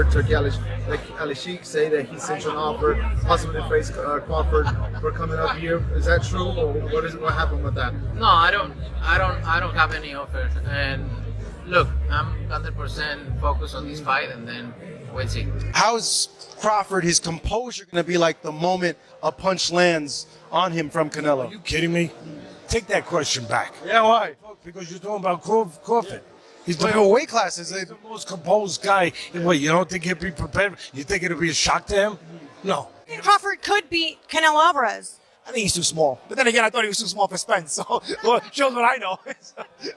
heard Turkey Alishik say that he sent you an offer, possibly to face Crawford for coming up here. Is that true, or what happened with that? No, I don't have any offer. And look, I'm 100% focused on this fight, and then we'll see. How's Crawford, his composure, going to be like the moment a punch lands on him from Canelo? Are you kidding me? Take that question back. Yeah, why? Because you're talking about Crawford. He's the weight classes. He's the most composed guy. What, you don't think he'll be prepared? You think it'll be a shock to him? No. Crawford could beat Canelo Alvarez. I think he's too small. But then again, I thought he was too small for Spence. So well, shows what I know.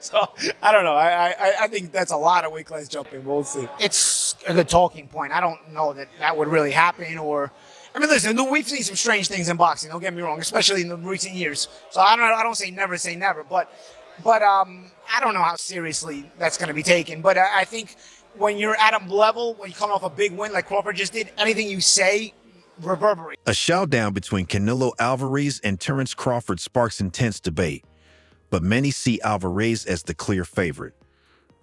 So I don't know. I think that's a lot of weight class jumping. We'll see. It's a good talking point. I don't know that would really happen. Or I mean, listen, we've seen some strange things in boxing. Don't get me wrong, especially in the recent years. So I don't say never, but I don't know how seriously that's going to be taken. But I think when you're at a level, when you come off a big win like Crawford just did, anything you say reverberate. A showdown between Canelo Alvarez and Terence Crawford sparks intense debate, but many see Alvarez as the clear favorite.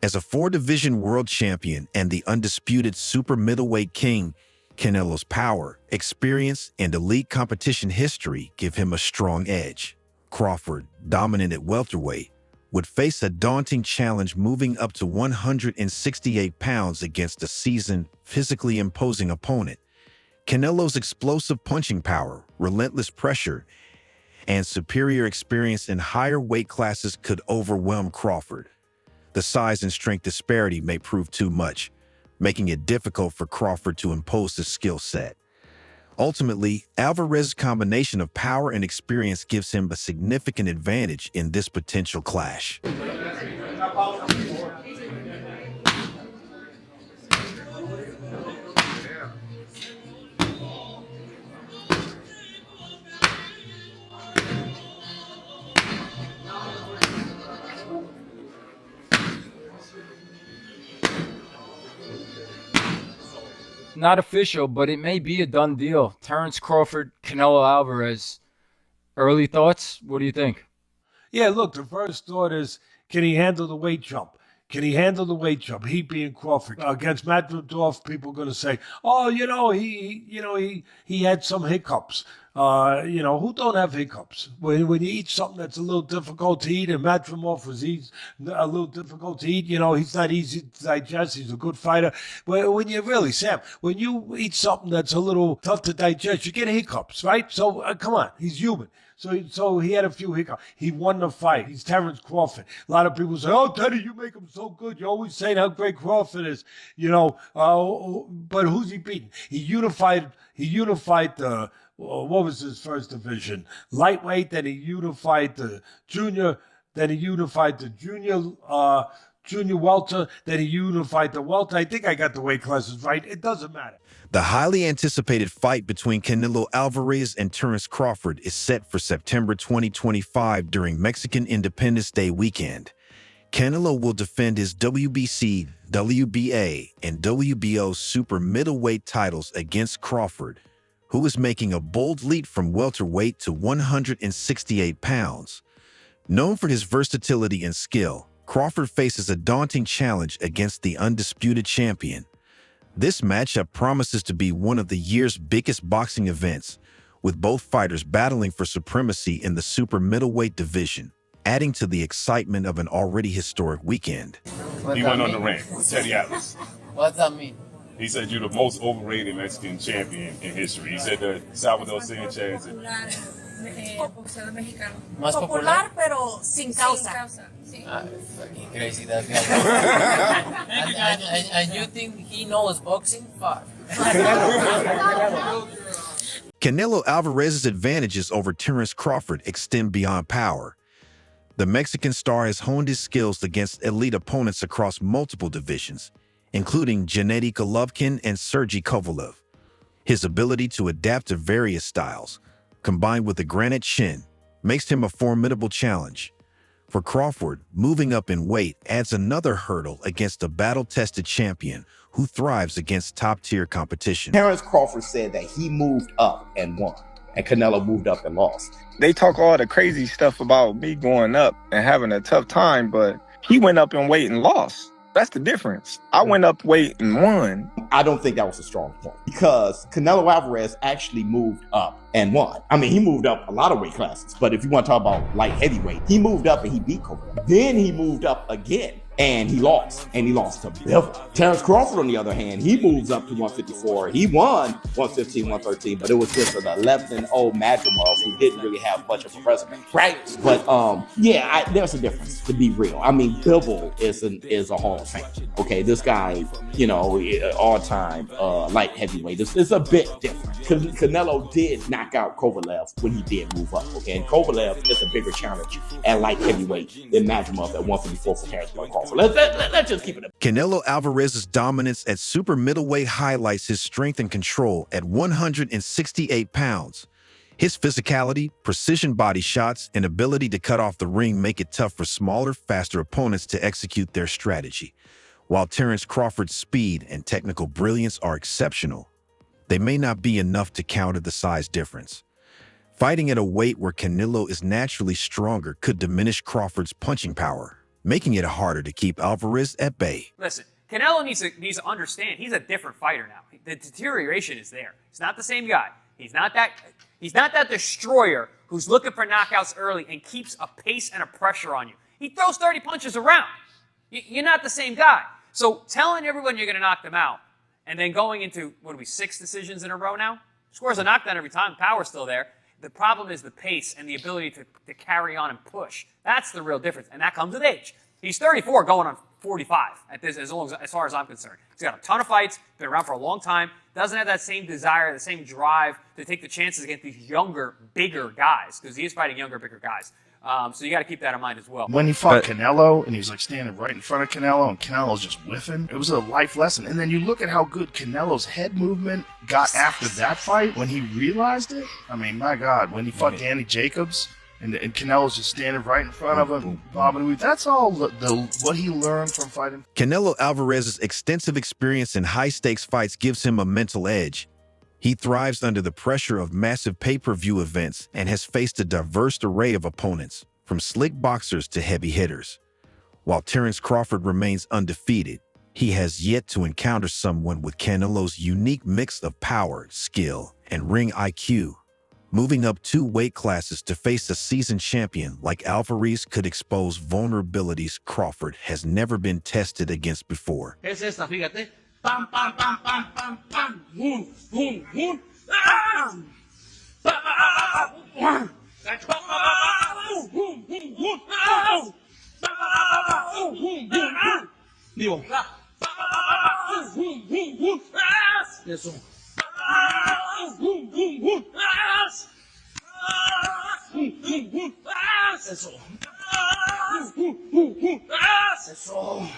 As a 4-division world champion and the undisputed super middleweight king, Canelo's power, experience, and elite competition history give him a strong edge. Crawford, dominant at welterweight, would face a daunting challenge moving up to 168 pounds against a seasoned, physically imposing opponent. Canelo's explosive punching power, relentless pressure, and superior experience in higher weight classes could overwhelm Crawford. The size and strength disparity may prove too much, making it difficult for Crawford to impose his skill set. Ultimately, Alvarez's combination of power and experience gives him a significant advantage in this potential clash. Not official, but it may be a done deal. Terence Crawford, Canelo Alvarez. Early thoughts? What do you think? Yeah, look, the first thought is, can he handle the weight jump? Can he handle the weight jump? He being Crawford. Against Madridov, people are going to say, oh, he had some hiccups. Who don't have hiccups? When you eat something that's a little difficult to eat, and Madrimov was a little difficult to eat, he's not easy to digest. He's a good fighter. But when you eat something that's a little tough to digest, you get hiccups, right? So come on, he's human. So he had a few hiccups. He won the fight. He's Terence Crawford. A lot of people say, oh, Teddy, you make him so good. You're always saying how great Crawford is, but who's he beating? He unified the, what was his first division? Lightweight, then he unified the junior, then he unified the junior welter, then he unified the welter. I think I got the weight classes right. It doesn't matter. The highly anticipated fight between Canelo Alvarez and Terence Crawford is set for September 2025 during Mexican Independence Day weekend. Canelo will defend his WBC, WBA, and WBO super middleweight titles against Crawford, who is making a bold leap from welterweight to 168 pounds. Known for his versatility and skill, Crawford faces a daunting challenge against the undisputed champion. This matchup promises to be one of the year's biggest boxing events, with both fighters battling for supremacy in the super middleweight division, adding to the excitement of an already historic weekend. He went on the ring with Teddy Atlas. What does that mean? He said you're the most overrated Mexican champion in history. He said that Salvador Sanchez. Boxeador mexicano. Más popular, pero sin causa. Fucking crazy that guy. and you think he knows boxing? Fuck. Canelo Alvarez's advantages over Terence Crawford extend beyond power. The Mexican star has honed his skills against elite opponents across multiple divisions, including Gennady Golovkin and Sergey Kovalev. His ability to adapt to various styles, combined with a granite chin, makes him a formidable challenge. For Crawford, moving up in weight adds another hurdle against a battle-tested champion who thrives against top-tier competition. Terence Crawford said that he moved up and won, and Canelo moved up and lost. They talk all the crazy stuff about me going up and having a tough time, but he went up in weight and lost. That's the difference. I went up weight and won. I don't think that was a strong point because Canelo Alvarez actually moved up and won. I mean, he moved up a lot of weight classes, but if you want to talk about light heavyweight, he moved up and he beat Crawford. Then he moved up again and he lost to Bivol. Terence Crawford, on the other hand, he moves up to 154. He won 115, 113, but it was just an 11-0 Madrimov who didn't really have much of a resume, right? But there's a difference, to be real. I mean, Bivol is a Hall of Fame. Okay, this guy, all-time light heavyweight. It's a bit different. Canelo did knock out Kovalev when he did move up. Okay, and Kovalev is a bigger challenge at light heavyweight than Madrimov at 154 for Terence Crawford. Let's just keep it up. Canelo Alvarez's dominance at super middleweight highlights his strength and control at 168 pounds. His physicality, precision body shots, and ability to cut off the ring make it tough for smaller, faster opponents to execute their strategy. While Terence Crawford's speed and technical brilliance are exceptional, they may not be enough to counter the size difference. Fighting at a weight where Canelo is naturally stronger could diminish Crawford's punching power, making it harder to keep Alvarez at bay. Listen, Canelo needs to understand he's a different fighter now. The deterioration is there. He's not the same guy. He's not that destroyer who's looking for knockouts early and keeps a pace and a pressure on you. He throws 30 punches around. You're not the same guy. So telling everyone you're going to knock them out and then going into, 6 decisions in a row now? Scores a knockdown every time. Power's still there. The problem is the pace and the ability to carry on and push. That's the real difference, and that comes with age. He's 34 going on 45 as far as I'm concerned. He's got a ton of fights, been around for a long time, doesn't have that same desire, the same drive to take the chances against these younger, bigger guys, because he is fighting younger, bigger guys. So you got to keep that in mind as well. When he fought Canelo, and he was like standing right in front of Canelo, and Canelo's just whiffing, it was a life lesson. And then you look at how good Canelo's head movement got after that fight when he realized it. I mean, my God, when he fought Danny Jacobs, and Canelo's just standing right in front of him, bobbing and weaving. That's all what he learned from fighting. Canelo Alvarez's extensive experience in high-stakes fights gives him a mental edge. He thrives under the pressure of massive pay-per-view events and has faced a diverse array of opponents, from slick boxers to heavy hitters. While Terence Crawford remains undefeated, he has yet to encounter someone with Canelo's unique mix of power, skill, and ring IQ. Moving up 2 weight classes to face a seasoned champion like Alvarez could expose vulnerabilities Crawford has never been tested against before. Es esta, fíjate. Pam, pam, pam, pam, pam, pam. Boom, boom, boom. Ah! Digo. Eso. Eso.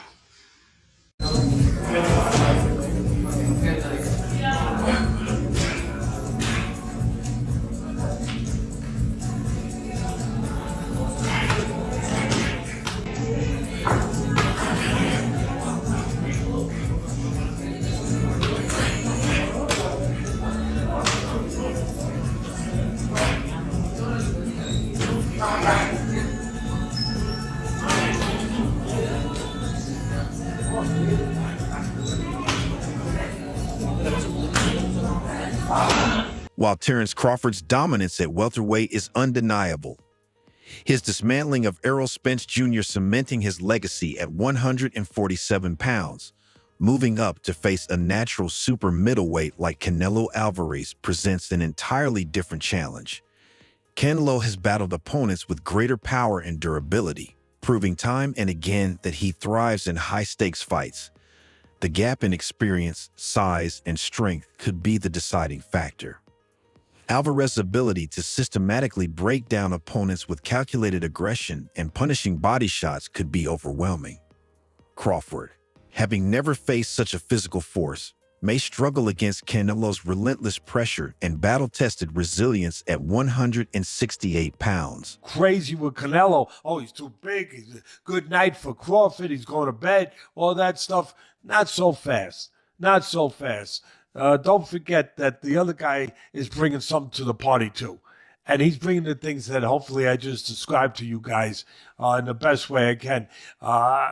While Terence Crawford's dominance at welterweight is undeniable, his dismantling of Errol Spence Jr. cementing his legacy at 147 pounds, moving up to face a natural super middleweight like Canelo Alvarez presents an entirely different challenge. Canelo has battled opponents with greater power and durability, proving time and again that he thrives in high-stakes fights. The gap in experience, size, and strength could be the deciding factor. Alvarez's ability to systematically break down opponents with calculated aggression and punishing body shots could be overwhelming. Crawford, having never faced such a physical force, may struggle against Canelo's relentless pressure and battle-tested resilience at 168 pounds. Crazy with Canelo. Oh, he's too big. He's a good night for Crawford. He's going to bed. All that stuff. Not so fast. Not so fast. Don't forget that the other guy is bringing something to the party too. And he's bringing the things that hopefully I just described to you guys in the best way I can.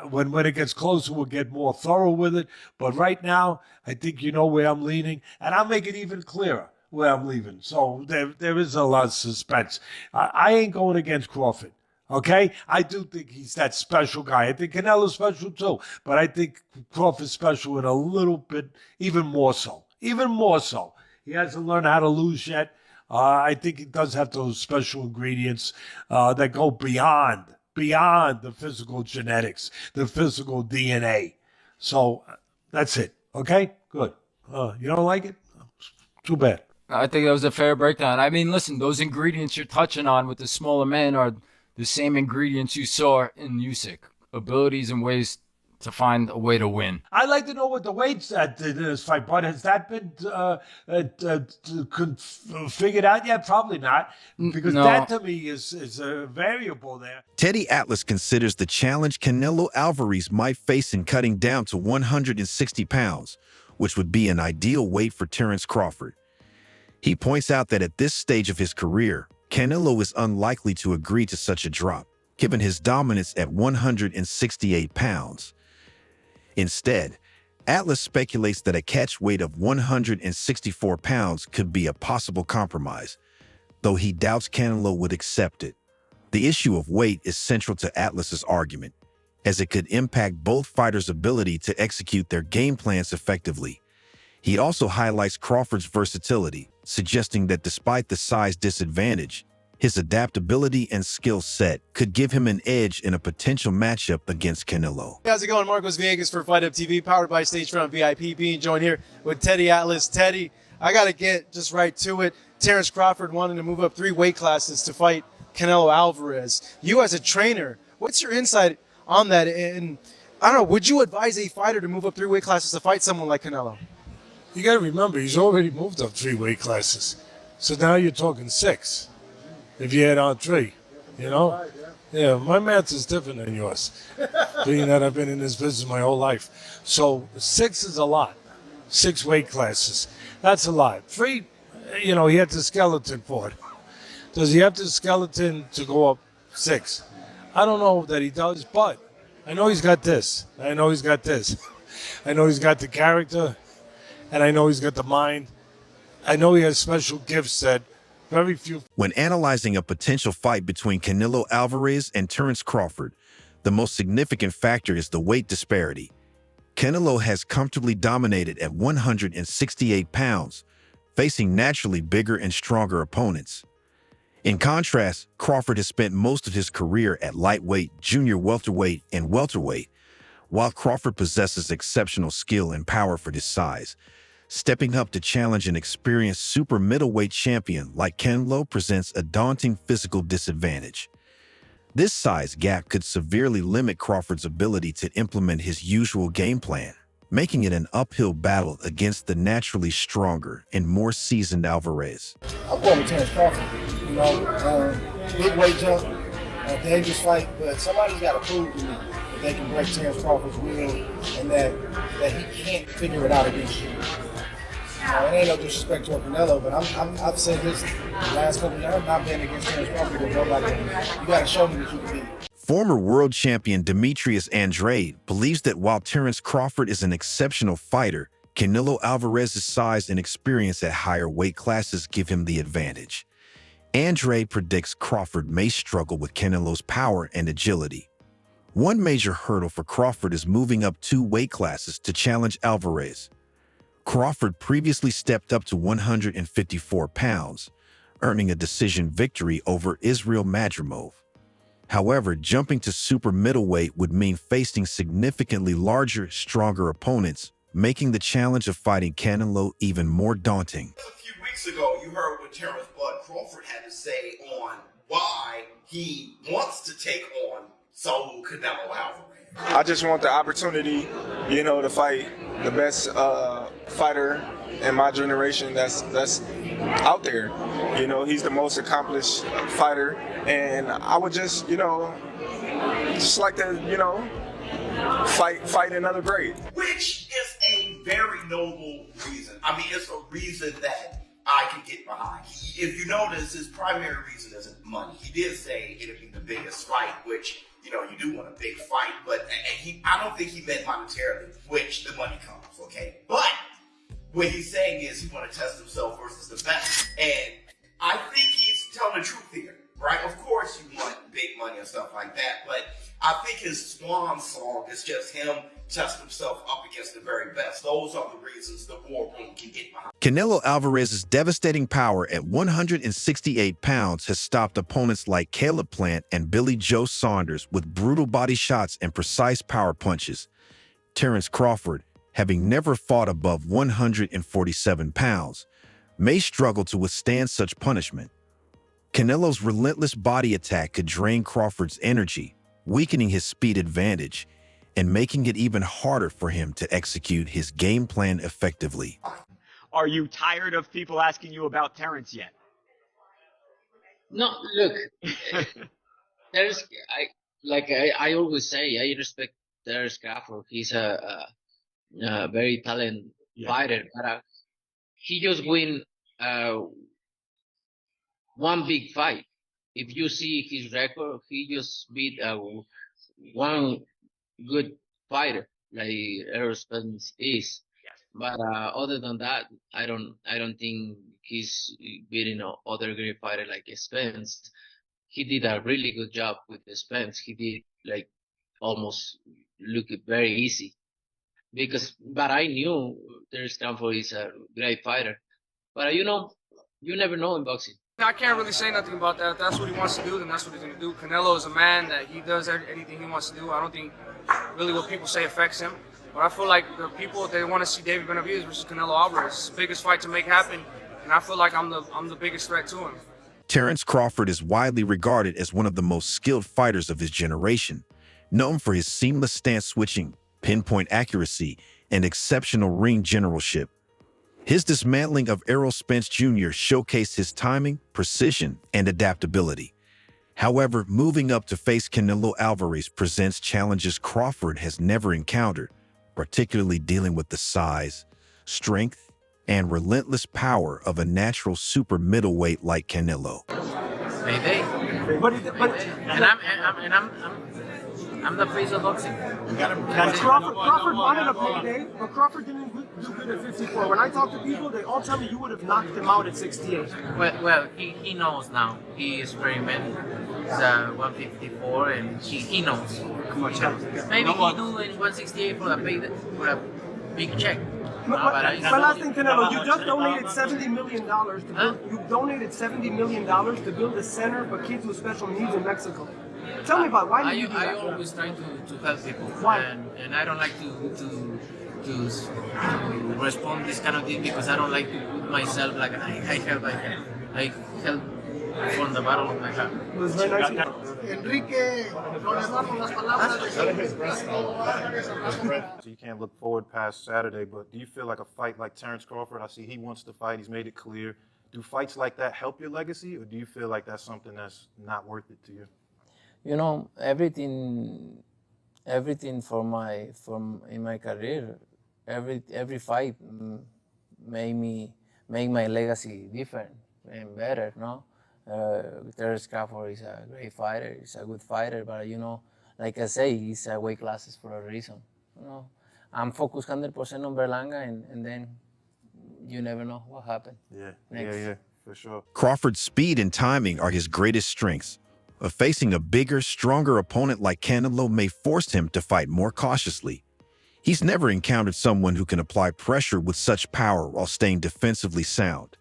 When it gets closer, we'll get more thorough with it. But right now, I think you know where I'm leaning. And I'll make it even clearer where I'm leaving. So there is a lot of suspense. I ain't going against Crawford. Okay? I do think he's that special guy. I think Canelo's special too. But I think Crawford's special in a little bit, even more so. Even more so. He hasn't learned how to lose yet. I think he does have those special ingredients that go beyond the physical genetics, the physical DNA. So that's it. Okay? Good. You don't like it? Too bad. I think that was a fair breakdown. I mean, listen, those ingredients you're touching on with the smaller man are the same ingredients you saw in Usyk. Abilities and ways to find a way to win. I'd like to know what the weight's at in this fight, but has that been figured out yet? Probably not, because No. that to me is a variable there. Teddy Atlas considers the challenge Canelo Alvarez might face in cutting down to 160 pounds, which would be an ideal weight for Terence Crawford. He points out that at this stage of his career, Canelo is unlikely to agree to such a drop, given his dominance at 168 pounds. Instead, Atlas speculates that a catch weight of 164 pounds could be a possible compromise, though he doubts Canelo would accept it. The issue of weight is central to Atlas's argument, as it could impact both fighters' ability to execute their game plans effectively. He also highlights Crawford's versatility, suggesting that despite the size disadvantage, his adaptability and skill set could give him an edge in a potential matchup against Canelo. Hey, how's it going? Marcos Villegas for Fight Up TV, powered by Stage Front VIP, being joined here with Teddy Atlas. Teddy, I got to get just right to it. Terence Crawford wanting to move up 3 weight classes to fight Canelo Alvarez. You as a trainer, what's your insight on that? And I don't know, would you advise a fighter to move up 3 weight classes to fight someone like Canelo? You got to remember, he's already moved up 3 weight classes. So now you're talking 6. If you add on 3, you know? Yeah, my math is different than yours, being that I've been in this business my whole life. So 6 is a lot. 6 weight classes. That's a lot. 3, you know, he had the skeleton for it. Does he have the skeleton to go up 6? I don't know that he does, but I know he's got this. I know he's got this. I know he's got the character, and I know he's got the mind. I know he has special gifts that very few. When analyzing a potential fight between Canelo Alvarez and Terence Crawford, the most significant factor is the weight disparity. Canelo has comfortably dominated at 168 pounds, facing naturally bigger and stronger opponents. In contrast, Crawford has spent most of his career at lightweight, junior welterweight, and welterweight. While Crawford possesses exceptional skill and power for his size, stepping up to challenge an experienced super middleweight champion like Canelo presents a daunting physical disadvantage. This size gap could severely limit Crawford's ability to implement his usual game plan, making it an uphill battle against the naturally stronger and more seasoned Alvarez. I'm going with Terence Crawford. You know, big weight jump, dangerous fight, but somebody's got to prove to me that they can break Terence Crawford's will and that he can't figure it out against you. It ain't no disrespect to Canelo, but I've said this the last couple of years. I'm not betting against Terence Crawford with nobody. You got to show me that you can beat. Former world champion Demetrius Andrade believes that while Terence Crawford is an exceptional fighter, Canelo Alvarez's size and experience at higher weight classes give him the advantage. Andrade predicts Crawford may struggle with Canelo's power and agility. One major hurdle for Crawford is moving up 2 weight classes to challenge Alvarez. Crawford previously stepped up to 154 pounds, earning a decision victory over Israel Madrimov. However, jumping to super middleweight would mean facing significantly larger, stronger opponents, making the challenge of fighting Canelo even more daunting. A few weeks ago, you heard what Terence Bud Crawford had to say on why he wants to take on Saul Canelo Alvarez. I just want the opportunity, you know, to fight the best fighter in my generation that's out there. You know, he's the most accomplished fighter, and I would just, you know, just like to, you know, fight another great. Which is a very noble reason. I mean, it's a reason that I could get behind. If you notice, his primary reason isn't money. He did say it'd be the biggest fight, which, you know, you do want a big fight, but I don't think he meant monetarily, which the money comes, okay? But what he's saying is he want to test himself versus the best. And I think he's telling the truth here, right? Of course you want big money and stuff like that, but I think his swan song is just him testing himself up against the very best. Those are the reasons the war room can get behind. Canelo Alvarez's devastating power at 168 pounds has stopped opponents like Caleb Plant and Billy Joe Saunders with brutal body shots and precise power punches. Terence Crawford, having never fought above 147 pounds, may struggle to withstand such punishment. Canelo's relentless body attack could drain Crawford's energy, weakening his speed advantage and making it even harder for him to execute his game plan effectively. Are you tired of people asking you about Terence yet? No, look, I always say, I respect Terence Crawford. He's a very talented fighter, but he just win one big fight. If you see his record, he just beat one good fighter like Errol Spence is. But other than that, I don't think he's beating other great fighter like Spence. He did a really good job with Spence. He did like almost look very easy. But I knew Terence Crawford is a great fighter. But you never know in boxing. I can't really say nothing about that. If that's what he wants to do, then that's what he's going to do. Canelo is a man that he does anything he wants to do. I don't think really what people say affects him. But I feel like the people, they want to see David Benavidez versus Canelo Alvarez. It's the biggest fight to make happen, and I feel like I'm the biggest threat to him. Terence Crawford is widely regarded as one of the most skilled fighters of his generation, known for his seamless stance switching, pinpoint accuracy, and exceptional ring generalship. His dismantling of Errol Spence Jr. showcased his timing, precision, and adaptability. However, moving up to face Canelo Alvarez presents challenges Crawford has never encountered, particularly dealing with the size, strength, and relentless power of a natural super middleweight like Canelo. Mayday. I'm the face of boxing. Crawford wanted a payday, but Crawford didn't do good at 54. When I talk to people, they all tell me you would have knocked him out at 68. Well, he knows now. He experimented. It's 154, and he knows. Maybe he do in 168 for a big check. But last thing, Canelo, you just donated $70 million to build, you donated $70 million to build a center for kids with special needs in Mexico. Tell me about why did you do that? I always try to help people. Why? And I don't like to respond this kind of thing because I don't like to put myself like I help from the bottom of my heart. It was very nice. Enrique, So you can't look forward past Saturday, but do you feel like a fight like Terence Crawford? I see he wants to fight. He's made it clear. Do fights like that help your legacy, or do you feel like that's something that's not worth it to you? You know, everything in my career, every fight make my legacy different and better, no? Terence Crawford is a great fighter, he's a good fighter, but like I say, he's a weight classes for a reason. I'm focused 100% on Berlanga, and then you never know what happened. Yeah, for sure. Crawford's speed and timing are his greatest strengths. Facing a bigger, stronger opponent like Canelo may force him to fight more cautiously. He's never encountered someone who can apply pressure with such power while staying defensively sound.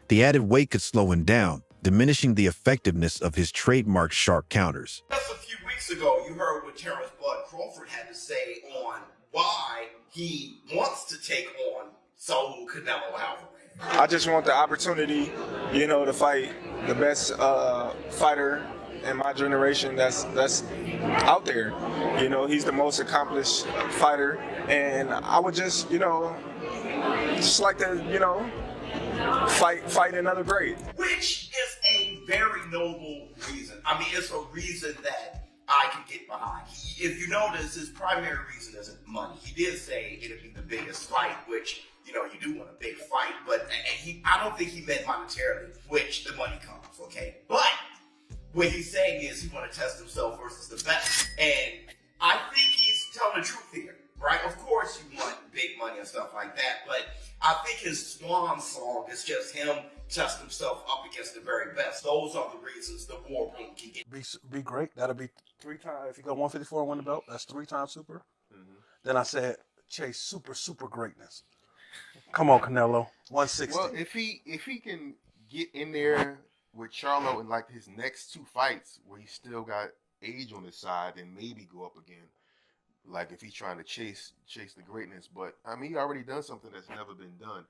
The added weight could slow him down, diminishing the effectiveness of his trademark sharp counters. Just a few weeks ago, you heard what Terence Crawford had to say on why he wants to take on Saul Canelo Alvarez. I just want the opportunity, to fight the best fighter in my generation that's out there. He's the most accomplished fighter, and I would just like to, fight another great. Which is a very noble reason. I mean, it's a reason that I can get behind. If you notice, his primary reason isn't money. He did say it'd be the biggest fight, which, you do want a big fight, but I don't think he meant monetarily, which the money comes, okay? But what he's saying is he want to test himself versus the best. And I think he's telling the truth here, right? Of course you want big money and stuff like that, but I think his swan song is just him testing himself up against the very best. Those are the reasons the war room can get. Be great. That'll be 3 times. If you go 154 and win the belt, that's 3 times super. Then I said, chase super greatness. Come on, Canelo. 160. Well, if he can get in there with Charlo in like his next 2 fights where he still got age on his side, then maybe go up again. Like if he's trying to chase the greatness. But I mean, he already done something that's never been done.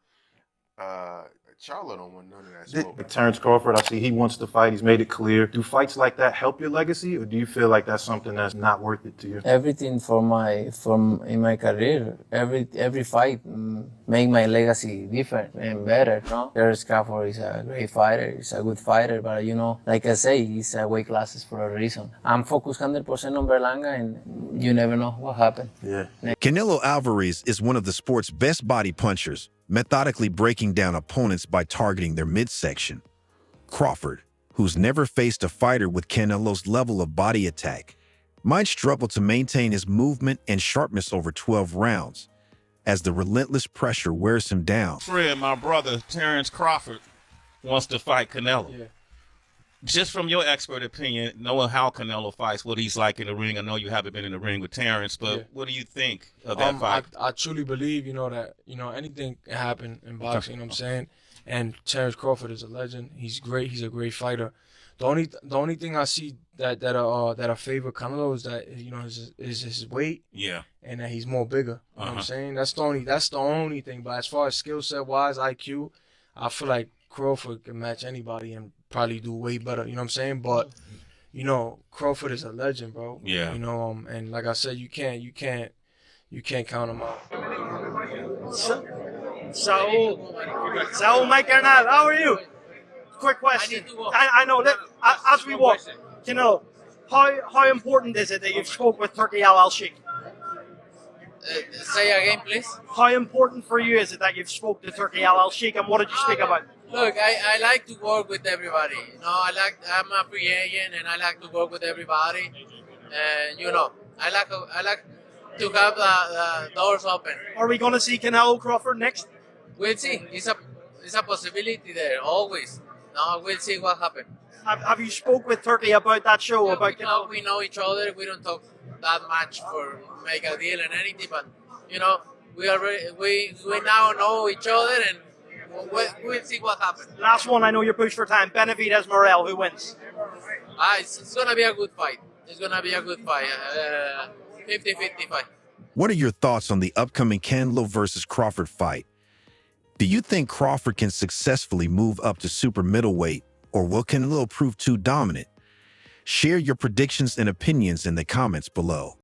Charlo don't want none of that smoke. Terence Crawford, I see he wants to fight. He's made it clear. Do fights like that help your legacy, or do you feel like that's something that's not worth it to you? Everything in my career, every fight make my legacy different and better. No, Terence Crawford is a great fighter. He's a good fighter, but like I say, he's weight classes for a reason. I'm focused 100% on Berlanga, and you never know what happened. Yeah. Canelo Alvarez is one of the sport's best body punchers, methodically breaking down opponents by targeting their midsection. Crawford, who's never faced a fighter with Canelo's level of body attack, might struggle to maintain his movement and sharpness over 12 rounds, as the relentless pressure wears him down. Friend, my brother, Terence Crawford, wants to fight Canelo. Yeah. Just from your expert opinion, knowing how Canelo fights, what he's like in the ring, I know you haven't been in the ring with Terence, but what do you think of that fight? I truly believe, that, anything can happen in boxing, you know what I'm saying? And Terence Crawford is a legend. He's great. He's a great fighter. The only thing I see that I favor Canelo is that, is his weight. Yeah. And that he's more bigger. You know what I'm saying? That's the only thing. But as far as skill set wise, IQ, I feel like Crawford can match anybody and probably do way better, you know what I'm saying? But, Crawford is a legend, bro. Yeah. And like I said, you can't count him out. Saul, my carnal, how are you? Quick question. I know that as we walk, how important is it that you've spoke with Turki Al-Sheikh? Say again, please. How important for you is it that you've spoke to Turki Al-Sheikh, and what did you speak about? Look, I like to work with everybody. I'm a free agent, and I like to work with everybody. And I like to have the doors open. Are we going to see Canelo Crawford next? We'll see. It's a possibility there always. No, we'll see what happens. Have you spoke with Turki about that show? Yeah, about Canelo? we know each other. We don't talk that much for make a deal and anything, but we now know each other, and we'll see what happens. Last one, I know you're pushed for time. Benavidez Morel, who wins? It's gonna be a good fight. It's gonna be a good fight. 50-50 fight. What are your thoughts on the upcoming Canelo versus Crawford fight? Do you think Crawford can successfully move up to super middleweight, or will Canelo prove too dominant? Share your predictions and opinions in the comments below.